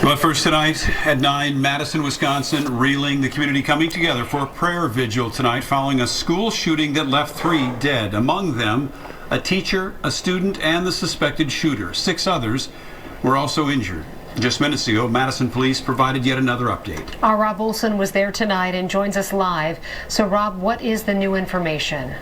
But first tonight at 9, Madison, Wisconsin, reeling, the community coming together for a prayer vigil tonight following a school shooting that left 3 dead. Among them, a teacher, a student, and the suspected shooter. 6 others were also injured. Just minutes ago, Madison police provided yet another update. Our Rob Olson was there tonight and joins us live. So, Rob, what is the new information?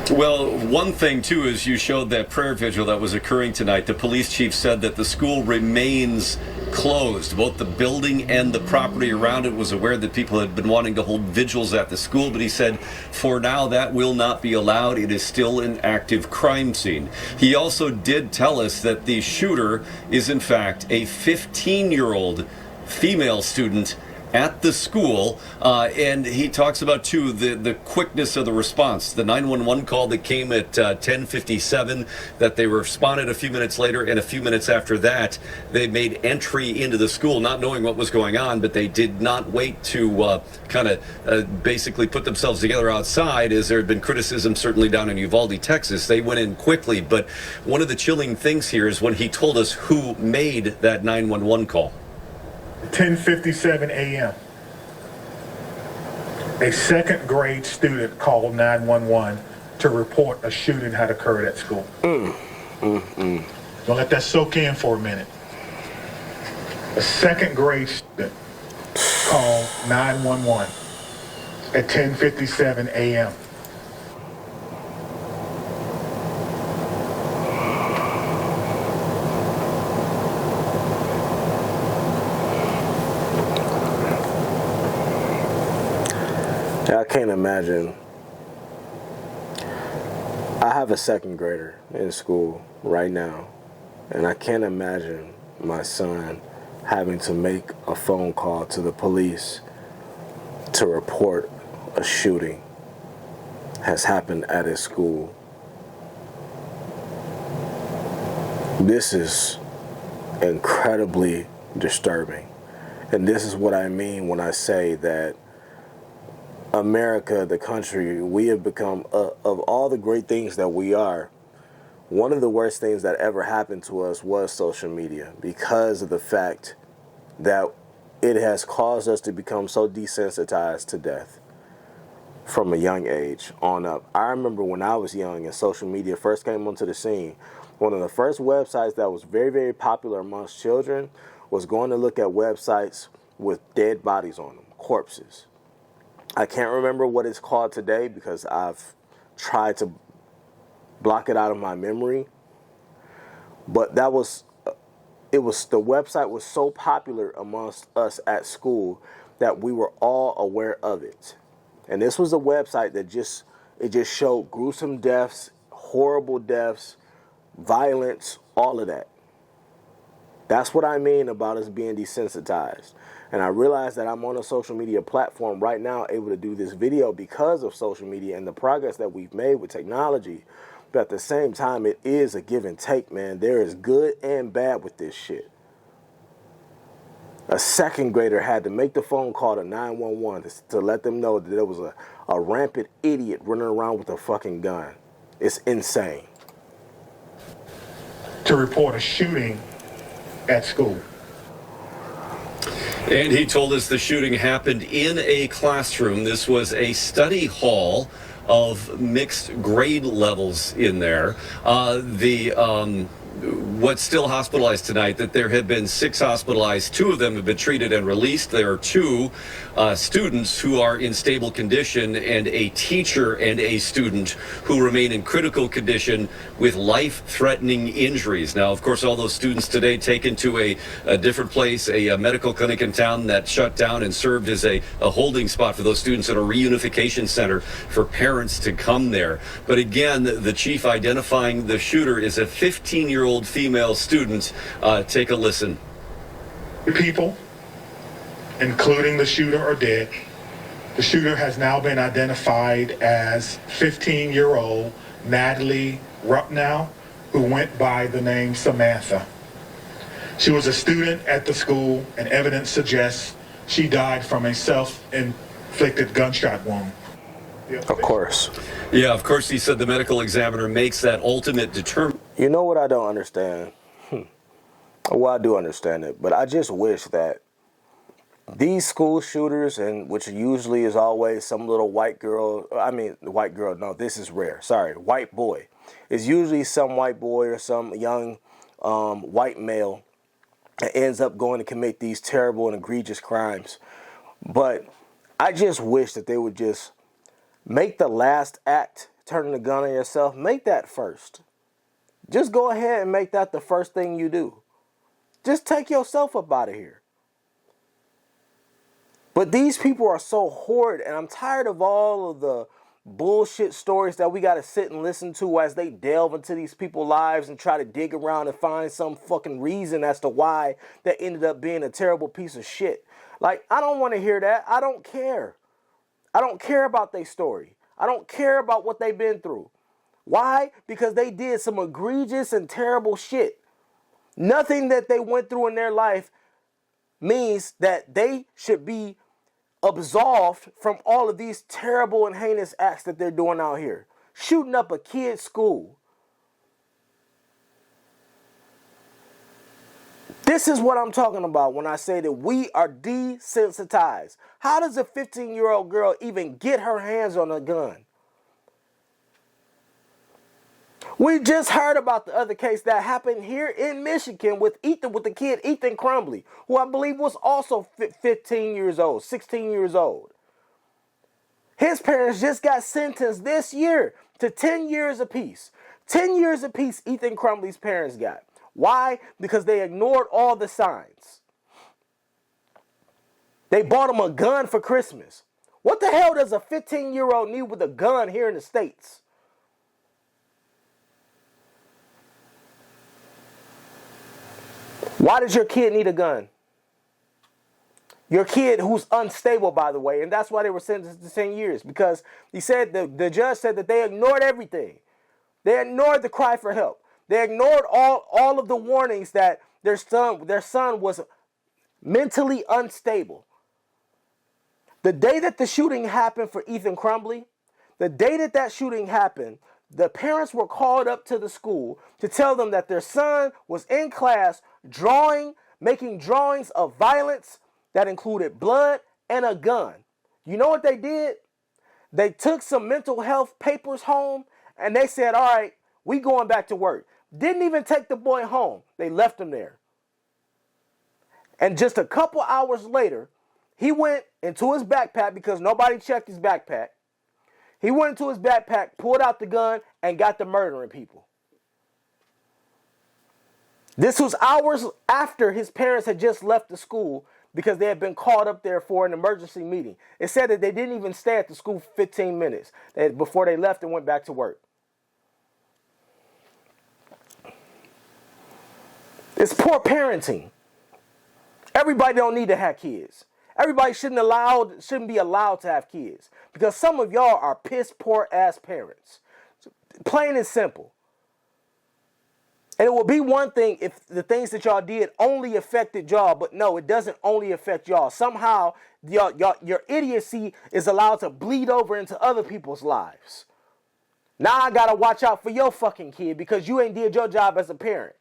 Well, one thing, too, is you showed that prayer vigil that was occurring tonight. The police chief said that the school remains closed. Both the building and the property around it was aware that people had been wanting to hold vigils at the school, but he said for now that will not be allowed. It is still an active crime scene. He also did tell us that the shooter is, in fact, a 15-year-old female student at the school, and he talks about, too, the quickness of the response. The 911 call that came at 10:57, that they responded a few minutes later, and a few minutes after that, they made entry into the school, not knowing what was going on, but they did not wait to basically put themselves together outside, as there had been criticism certainly down in Uvalde, Texas. They went in quickly, but one of the chilling things here is when he told us who made that 911 call. 10:57 a.m. A second grade student called 911 to report a shooting had occurred at school. Don't let that soak in for a minute. A second grade student called 911 at 10:57 a.m. I can't imagine. I have a second grader in school right now, and I can't imagine my son having to make a phone call to the police to report a shooting has happened at his school. This is incredibly disturbing, and this is what I mean when I say that America, the country, we have become, of all the great things that we are, one of the worst things that ever happened to us was social media, because of the fact that it has caused us to become so desensitized to death from a young age on up. I remember when I was young and social media first came onto the scene, one of the first websites that was very, very popular amongst children was going to look at websites with dead bodies on them, corpses. I can't remember what it's called today because I've tried to block it out of my memory. But the website was so popular amongst us at school that we were all aware of it. And this was a website that just showed gruesome deaths, horrible deaths, violence, all of that. That's what I mean about us being desensitized. And I realize that I'm on a social media platform right now able to do this video because of social media and the progress that we've made with technology. But at the same time, it is a give and take, man. There is good and bad with this shit. A second grader had to make the phone call to 911 to let them know that there was a rampant idiot running around with a fucking gun. It's insane. To report a shooting at school. And he told us the shooting happened in a classroom. This was a study hall of mixed grade levels in there. What's still hospitalized tonight, that there have been 6 hospitalized. 2 of them have been treated and released. There are 2 students who are in stable condition and a teacher and a student who remain in critical condition with life-threatening injuries. Now, of course, all those students today taken to a different place, a medical clinic in town that shut down and served as a holding spot for those students at a reunification center for parents to come there. But again, the chief identifying the shooter is a 15-year-old female student. Take a listen. People, including the shooter, are dead. The shooter has now been identified as 15-year-old Natalie Rupnow, who went by the name Samantha. She was a student at the school, and evidence suggests she died from a self-inflicted gunshot wound. Of course. Yeah, of course, he said the medical examiner makes that ultimate determination. You know what I don't understand? Well, I do understand it, but I just wish that these school shooters, and which usually is always some little white girl, no, this is rare. Sorry, white boy. It's usually some white boy or some young white male that ends up going to commit these terrible and egregious crimes. But I just wish that they would just make the last act, turning the gun on yourself, make that first. Just go ahead and make that the first thing you do. Just take yourself up out of here. But these people are so horrid, and I'm tired of all of the bullshit stories that we got to sit and listen to as they delve into these people's lives and try to dig around and find some fucking reason as to why that ended up being a terrible piece of shit. Like, I don't want to hear that. I don't care. I don't care about their story. I don't care about what they've been through. Why? Because they did some egregious and terrible shit. Nothing that they went through in their life means that they should be absolved from all of these terrible and heinous acts that they're doing out here. Shooting up a kid's school. This is what I'm talking about when I say that we are desensitized. How does a 15-year-old girl even get her hands on a gun? We just heard about the other case that happened here in Michigan with the kid Ethan Crumbley, who I believe was also 15 years old, 16 years old. His parents just got sentenced this year to 10 years apiece. 10 years apiece Ethan Crumbley's parents got. Why? Because they ignored all the signs. They bought him a gun for Christmas. What the hell does a 15-year-old need with a gun here in the States? Why does your kid need a gun? Your kid who's unstable, by the way, and that's why they were sentenced to 10 years, because he said the judge said that they ignored everything. They ignored the cry for help. They ignored all of the warnings that their son was mentally unstable. The day that the shooting happened for Ethan Crumbley, the day that shooting happened, the parents were called up to the school to tell them that their son was in class making drawings of violence that included blood and a gun. You know what they did? They took some mental health papers home and they said, all right, we going back to work. Didn't even take the boy home. They left him there. And just a couple hours later, he went into his backpack because nobody checked his backpack. He went into his backpack, pulled out the gun, and got to murdering people. This was hours after his parents had just left the school because they had been called up there for an emergency meeting. It said that they didn't even stay at the school for 15 minutes before they left and went back to work. It's poor parenting. Everybody don't need to have kids. Everybody shouldn't be allowed to have kids because some of y'all are piss poor ass parents. Plain and simple. And it would be one thing if the things that y'all did only affected y'all, but no, it doesn't only affect y'all. Somehow your idiocy is allowed to bleed over into other people's lives. Now I gotta watch out for your fucking kid because you ain't did your job as a parent.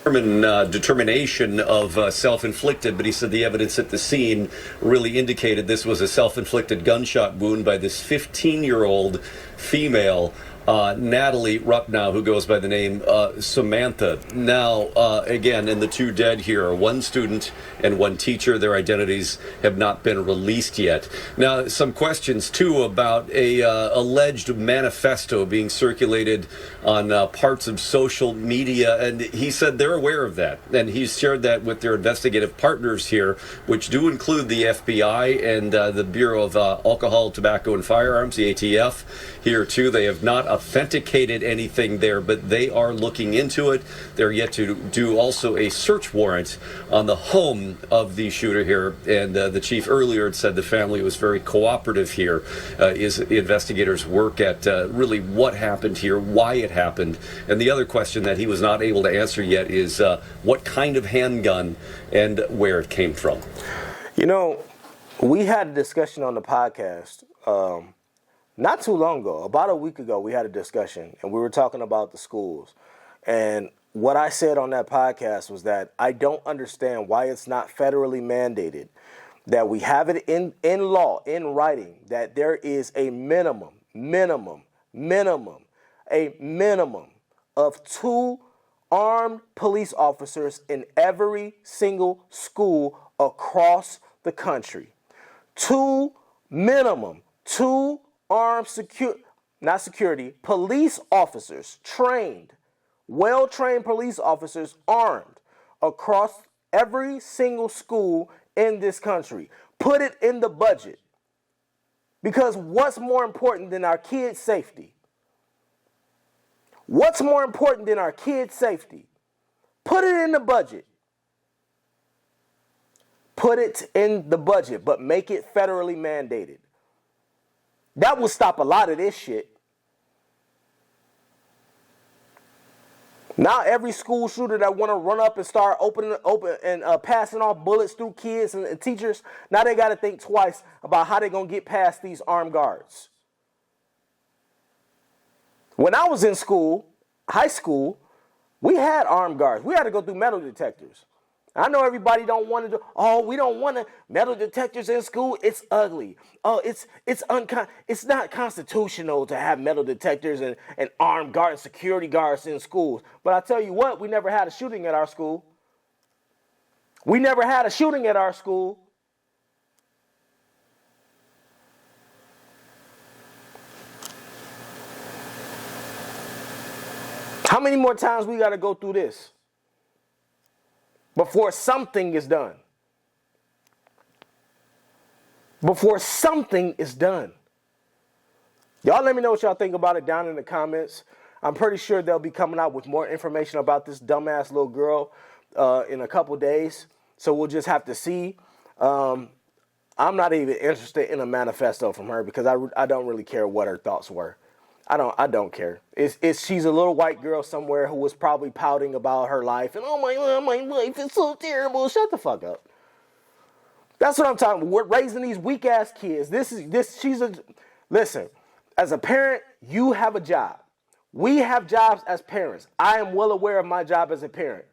Determination of self-inflicted, but he said the evidence at the scene really indicated this was a self-inflicted gunshot wound by this 15-year-old female, Natalie Rupnow, who goes by the name Samantha. Now, again, and the two dead here are one student and one teacher. Their identities have not been released yet. Now, some questions, too, about a alleged manifesto being circulated on parts of social media, and he said they're aware of that, and he's shared that with their investigative partners here, which do include the FBI and the Bureau of Alcohol, Tobacco, and Firearms, the ATF. Here, too, they have not authenticated anything there, but they are looking into it. They're yet to do also a search warrant on the home of the shooter here, and the chief earlier had said the family was very cooperative here as investigators work at really what happened here, why it happened, and the other question that he was not able to answer yet is what kind of handgun and where it came from. You know, we had a discussion on the podcast Not too long ago, about a week ago, we had a discussion and we were talking about the schools. And what I said on that podcast was that I don't understand why it's not federally mandated, that we have it in law, in writing, that there is a minimum of 2 armed police officers in every single school across the country. 2 armed police officers, well-trained police officers, armed across every single school in this country. Put it in the budget. Because what's more important than our kids' safety? What's more important than our kids' safety? Put it in the budget. Put it in the budget, but make it federally mandated. That will stop a lot of this shit. Now every school shooter that want to run up and start open and passing off bullets through kids and teachers, now they got to think twice about how they're going to get past these armed guards. When I was in school, high school, we had armed guards. We had to go through metal detectors. I know everybody don't want to do, we don't want to, metal detectors in school, it's ugly. It's not constitutional to have metal detectors and armed guards, security guards in schools. But I tell you what, we never had a shooting at our school. How many more times we got to go through this before something is done? Y'all let me know what y'all think about it down in the comments. I'm pretty sure they'll be coming out with more information about this dumbass little girl in a couple days. So we'll just have to see. I'm not even interested in a manifesto from her because I don't really care what her thoughts were. I don't care. She's a little white girl somewhere who was probably pouting about her life and my life is so terrible. Shut the fuck up. That's what I'm talking about. We're raising these weak ass kids. Listen, as a parent, you have a job. We have jobs as parents. I am well aware of my job as a parent.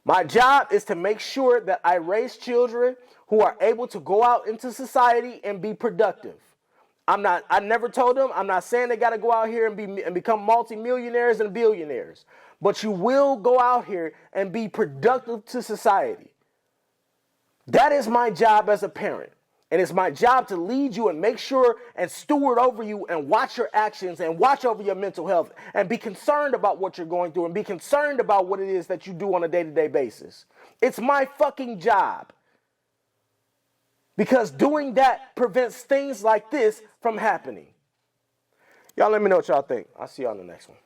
My job is to make sure that I raise children who are able to go out into society and be productive. I never told them, I'm not saying they got to go out here and become multimillionaires and billionaires. But you will go out here and be productive to society. That is my job as a parent. And it's my job to lead you and make sure and steward over you and watch your actions and watch over your mental health and be concerned about what you're going through and be concerned about what it is that you do on a day-to-day basis. It's my fucking job. Because doing that prevents things like this from happening. Y'all let me know what y'all think. I'll see y'all in the next one.